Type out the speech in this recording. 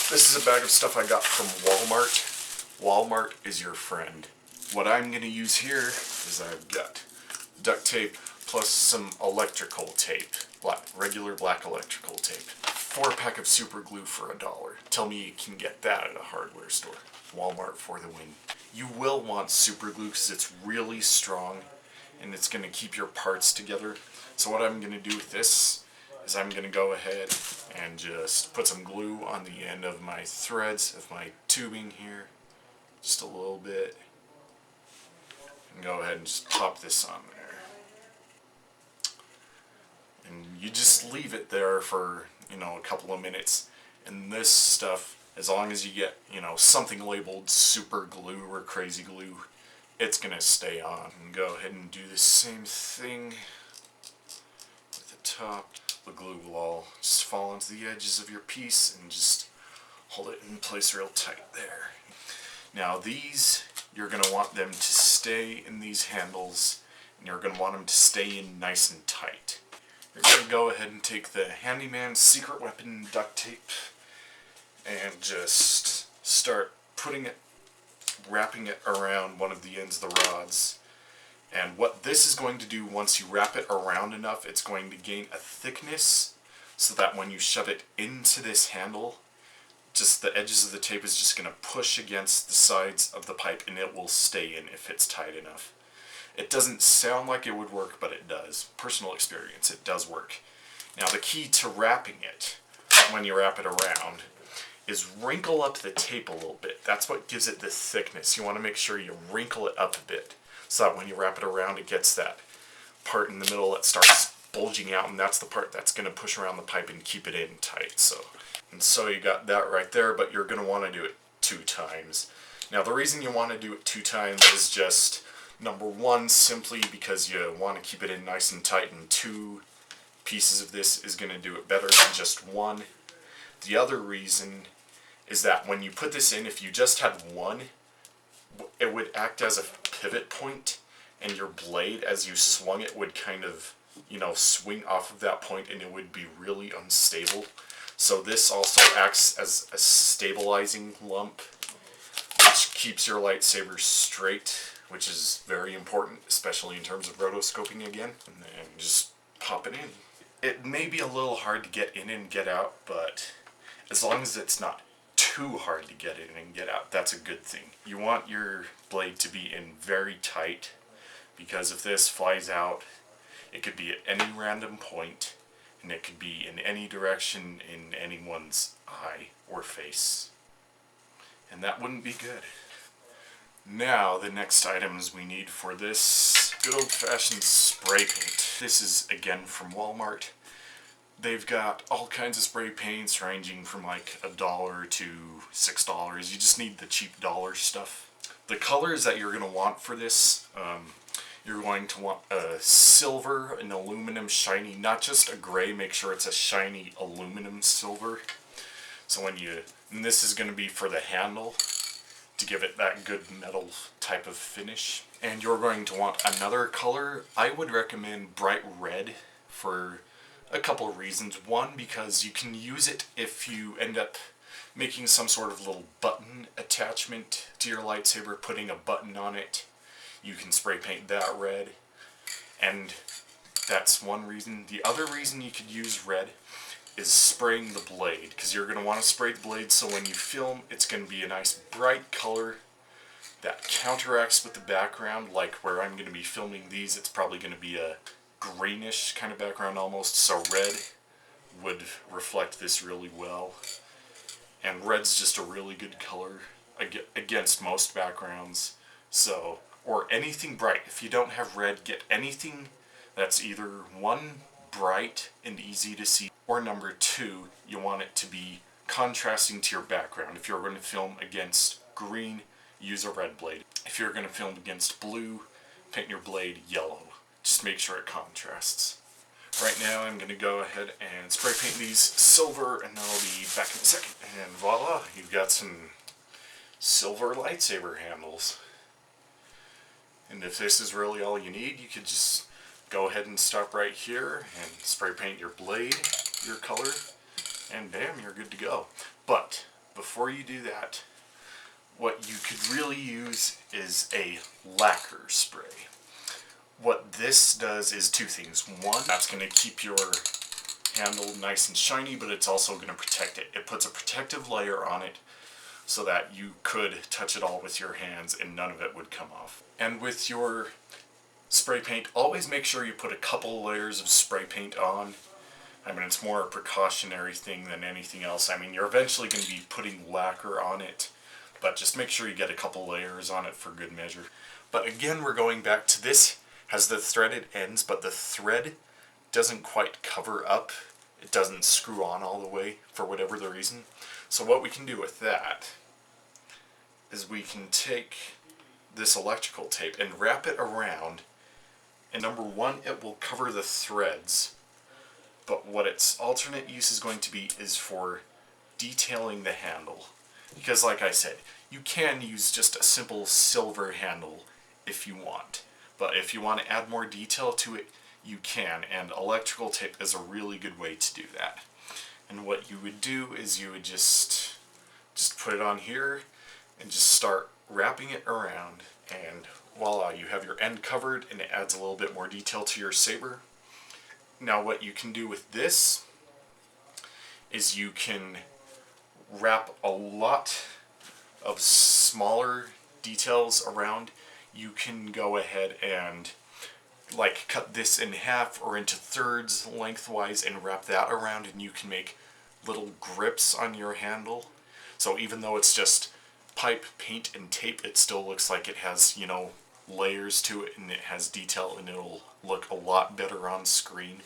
This is a bag of stuff I got from Walmart. Walmart is your friend. What I'm going to use here is I've got duct tape plus some electrical tape. Regular black electrical tape. 4-pack of super glue for $1. Tell me you can get that at a hardware store. Walmart for the win. You will want super glue because it's really strong and it's going to keep your parts together. So what I'm going to do with this is I'm going to go ahead and just put some glue on the end of my threads of my tubing here. Just a little bit. And go ahead and just pop this on there. And you just leave it there for, a couple of minutes. And this stuff, as long as you get, something labeled super glue or crazy glue, it's going to stay on. And go ahead and do the same thing with the top. The glue will all just fall onto the edges of your piece and just hold it in place real tight there. Now these, you're going to want them to stay in these handles, and you're going to want them to stay in nice and tight. You're going to go ahead and take the handyman secret weapon duct tape and just start wrapping it around one of the ends of the rods. And what this is going to do, once you wrap it around enough, it's going to gain a thickness so that when you shove it into this handle, just the edges of the tape is just going to push against the sides of the pipe and it will stay in if it's tight enough. It doesn't sound like it would work, but it does. Personal experience, it does work. Now the key to wrapping it, when you wrap it around, is wrinkle up the tape a little bit. That's what gives it the thickness. You want to make sure you wrinkle it up a bit, so that when you wrap it around, it gets that part in the middle that starts bulging out, and that's the part that's going to push around the pipe and keep it in tight. So you got that right there, but you're going to want to do it 2 times. Now the reason you want to do it 2 times is just, number one, simply because you want to keep it in nice and tight, and 2 pieces of this is going to do it better than just 1. The other reason is that when you put this in, if you just had 1, it would act as a pivot point, and your blade, as you swung it, would kind of, swing off of that point, and it would be really unstable. So this also acts as a stabilizing lump, which keeps your lightsaber straight, which is very important, especially in terms of rotoscoping again. And then just pop it in. It may be a little hard to get in and get out, but as long as it's not too hard to get in and get out, that's a good thing. You want your blade to be in very tight, because if this flies out, it could be at any random point, and it could be in any direction in anyone's eye or face. And that wouldn't be good. Now, the next items we need for this good old-fashioned spray paint. This is, again, from Walmart. They've got all kinds of spray paints ranging from like $1 to $6. You just need the cheap dollar stuff. The colors that you're going to want for this, you're going to want a silver, an aluminum shiny, not just a gray, make sure it's a shiny aluminum silver. So and this is going to be for the handle, to give it that good metal type of finish. And you're going to want another color. I would recommend bright red for a couple of reasons. One, because you can use it if you end up making some sort of little button attachment to your lightsaber, putting a button on it. You can spray paint that red, and that's one reason. The other reason you could use red is spraying the blade, because you're going to want to spray the blade so when you film, it's going to be a nice bright color that counteracts with the background. Like where I'm going to be filming these, it's probably going to be a greenish kind of background almost, so red would reflect this really well. And red's just a really good color against most backgrounds. So, or anything bright. If you don't have red, get anything that's either 1, bright and easy to see, or number 2, you want it to be contrasting to your background. If you're going to film against green, use a red blade. If you're going to film against blue, paint your blade yellow. Just make sure it contrasts. Right now I'm going to go ahead and spray paint these silver, and I'll be back in a second. And voila, you've got some silver lightsaber handles. And if this is really all you need, you could just go ahead and stop right here and spray paint your blade, your color, and bam, you're good to go. But before you do that, what you could really use is a lacquer spray. What this does is two things. One, that's going to keep your handle nice and shiny, but it's also going to protect it. It puts a protective layer on it so that you could touch it all with your hands and none of it would come off. And with your spray paint, always make sure you put a couple layers of spray paint on. I mean, it's more a precautionary thing than anything else. I mean, you're eventually going to be putting lacquer on it, but just make sure you get a couple layers on it for good measure. But again, we're going back to this. Has the threaded ends, but the thread doesn't quite cover up. It doesn't screw on all the way for whatever the reason. So what we can do with that is we can take this electrical tape and wrap it around. And number one, it will cover the threads. But what its alternate use is going to be is for detailing the handle. Because like I said, you can use just a simple silver handle if you want. But if you want to add more detail to it, you can. And electrical tape is a really good way to do that. And what you would do is you would just put it on here and just start wrapping it around. And voila, you have your end covered and it adds a little bit more detail to your saber. Now what you can do with this is you can wrap a lot of smaller details around. You can go ahead and like cut this in half or into thirds lengthwise and wrap that around, and you can make little grips on your handle. So even though it's just pipe, paint, and tape, it still looks like it has, you know, layers to it and it has detail and it'll look a lot better on screen.